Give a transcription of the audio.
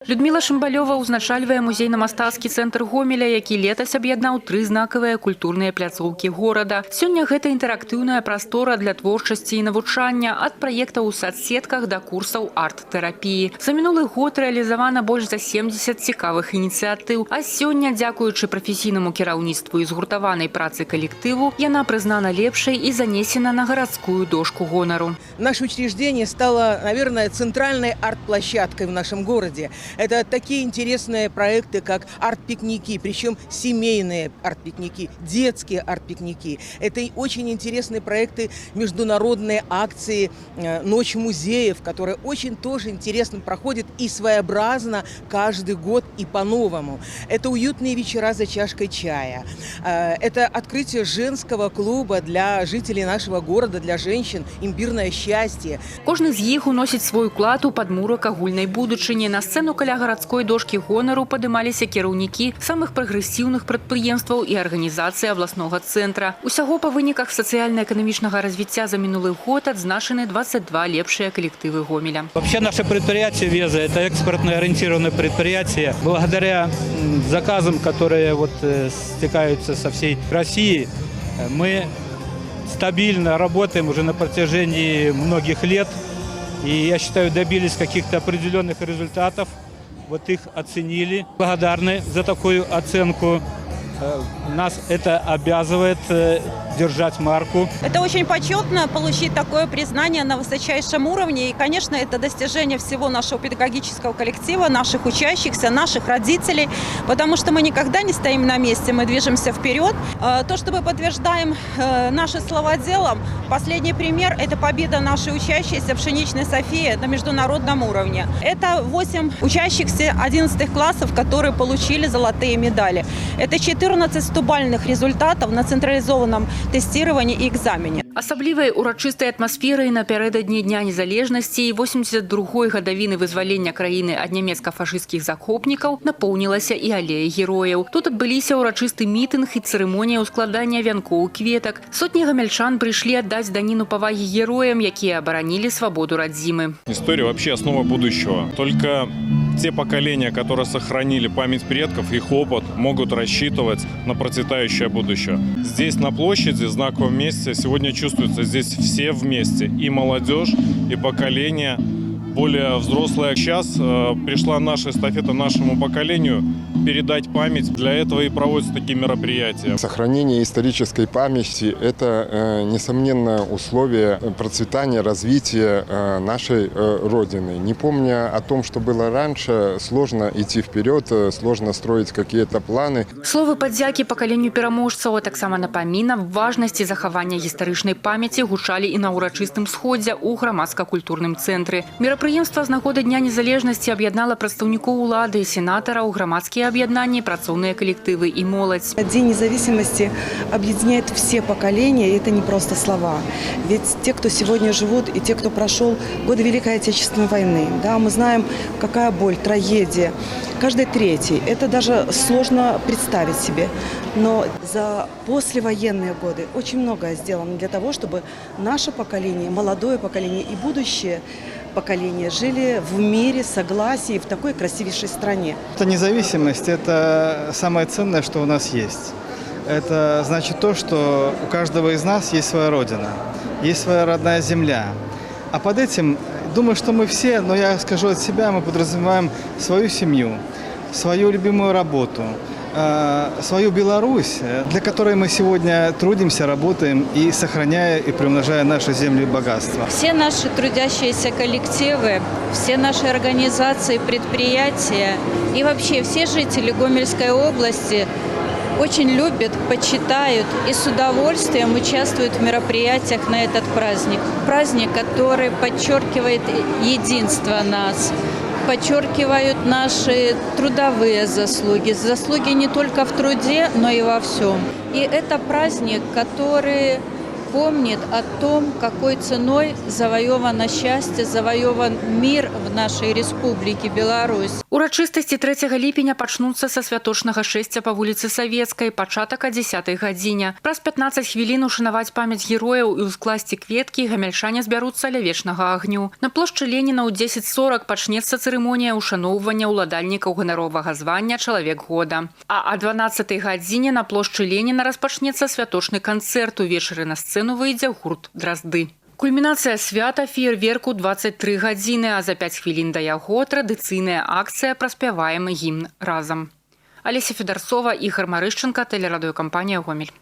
Людмила Шымбалёва узначальвае музейна-мастацкі цэнтр Гомеля, які летась аб'яднаў 3 знакавыя культурныя пляцоўкі горада. Сёння гэта інтэрактыўная прастора для творчасці і навучання ад праектаў у сацсетках да курсаў арт-тэрапіі. За мінулы год рэалізавана больш за 70 цікавых ініцыятыў, а сёння, дзякуючы прафесійнаму кіраўніцтву і згуртаванай працы калектыву, яна прызнана лепшай і занесена на гарадскую дошку гонару. Наше учреждение стало, наверное, центральной арт-площадкой в нашем городе. Это такие интересные проекты, как арт-пикники, причем семейные арт-пикники, детские арт-пикники. Это и очень интересные проекты, международные акции, Ночь музеев, которые очень тоже интересно проходят и своеобразно каждый год и по-новому. Это уютные вечера за чашкой чая. Это открытие женского клуба для жителей нашего города, для женщин, имбирное счастье. Кожны з іх уносіць свой уклад у падмурак агульнай будучыні. На сцэну каля гарадской дошкі гонару падымаліся кіраўнікі самых прагрэсіўных прадпрыемстваў і арганізацый абласнога цэнтра. Усяго па выніках сацыяльна-эканамічнага развіцця за мінулы год адзначаны 22 лепшие коллективы Гомеля. Вообще наше предприятие ВЕЗа – это экспортно ориентированное предприятие. Благодаря заказам, которые стекаются со всей России, мы стабильно работаем уже на протяжении многих лет. И я считаю, добились каких-то определенных результатов. Вот их оценили. Благодарны за такую оценку. Нас это обязывает держать марку. Это очень почетно получить такое признание на высочайшем уровне. И, конечно, это достижение всего нашего педагогического коллектива, наших учащихся, наших родителей. Потому что мы никогда не стоим на месте, мы движемся вперед. То, что мы подтверждаем наши слова делом, последний пример – это победа нашей учащейся Пшеничной Софии на международном уровне. Это 8 учащихся 11 классов, которые получили золотые медали. Это 14 стубальных результатов на централизованном тестировании и экзамене. Асаблівай урачыстай атмасферай напярэдадні Дня незалежнасці і 82-й гадавіны вызвалення краіны ад нямецка-фашысцкіх захопнікаў напоўнілася і алея герояў. Тут адбыліся урачысты мітынг і цырымонія ўскладання вянкоў кветак. Сотні гамельчан прыйшлі аддаць даніну павагі героям, якія абаранілі свабоду радзімы. История вообще основа будущего. Только те поколения, которые сохранили память предков, их опыт, могут рассчитывать на процветающее будущее. Здесь, на площади, в знаковом месте, сегодня чувствуется здесь все вместе. И молодежь, и поколение, более взрослые. Сейчас пришла наша эстафета нашему поколению передать память. Для этого и проводятся такие мероприятия. Сохранение исторической памяти – это, несомненно, условие процветания, развития нашей Родины. Не помня о том, что было раньше, сложно идти вперед, сложно строить какие-то планы. Словы падзякі пакаленню пераможцаў, а таксама напаміна важнасці захавання гістарычнай памяці гучалі і на урачыстым сходзе ў грамадска-культурным цэнтры. Мерапрыемства з нагоды Дня незалежнасці аб'яднала прадстаўнікоў улады, сенатараў, грамадскія объединения, працоўныя коллективы и молодь. День независимости объединяет все поколения, и это не просто слова. Ведь те, кто сегодня живут, и те, кто прошел годы Великой Отечественной войны, да, мы знаем, какая боль, трагедия. Каждый третий. Это даже сложно представить себе. Но за послевоенные годы очень многое сделано для того, чтобы наше поколение, молодое поколение и будущее поколения жили в мире, согласии в такой красивейшей стране. Это независимость, это самое ценное, что у нас есть. Это значит то, что у каждого из нас есть своя родина, есть своя родная земля. А под этим, думаю, что мы все, но я скажу от себя, мы подразумеваем свою семью, свою любимую работу, свою Беларусь, для которой мы сегодня трудимся, работаем и сохраняя и приумножая наши земли и богатства. Все наши трудящиеся коллективы, все наши организации, предприятия и вообще все жители Гомельской области очень любят, почитают и с удовольствием участвуют в мероприятиях на этот праздник. Праздник, который подчеркивает единство нас, подчеркивают наши трудовые заслуги. Заслуги не только в труде, но и во всем. И это праздник, который помнит о том, какой ценой завоевано счастье, завоеван мир в нашей республике Беларусь. Урачыстасці 3 ліпеня пачнуцца са святочнага шэсця па вуліцы Савецкай, пачатак о 10 гадзіне. Праз 15 хвілін ушанаваць памяць герояў і ўскласці кветкі гамяльчане збяруцца ля вечнага агню. На плошчы Леніна ў 10:40 пачнецца цырымонія ушаноўвання ўладальнікаў ганаровага звання «Чалавек года». А о 12 гадзіне на плошчы Леніна распачнецца святочны канцэрт. Увечары на сцэну выйдзе гурт «Дразды». Кульмінацыя свята феерверку 23 гадзіны, а за 5 хвілін да яго традыцыйная акцыя «Праспяваем гімн разам». Алеся Федарцова, Ігор Марышченко, тэлерадыёкампанія «Гомель».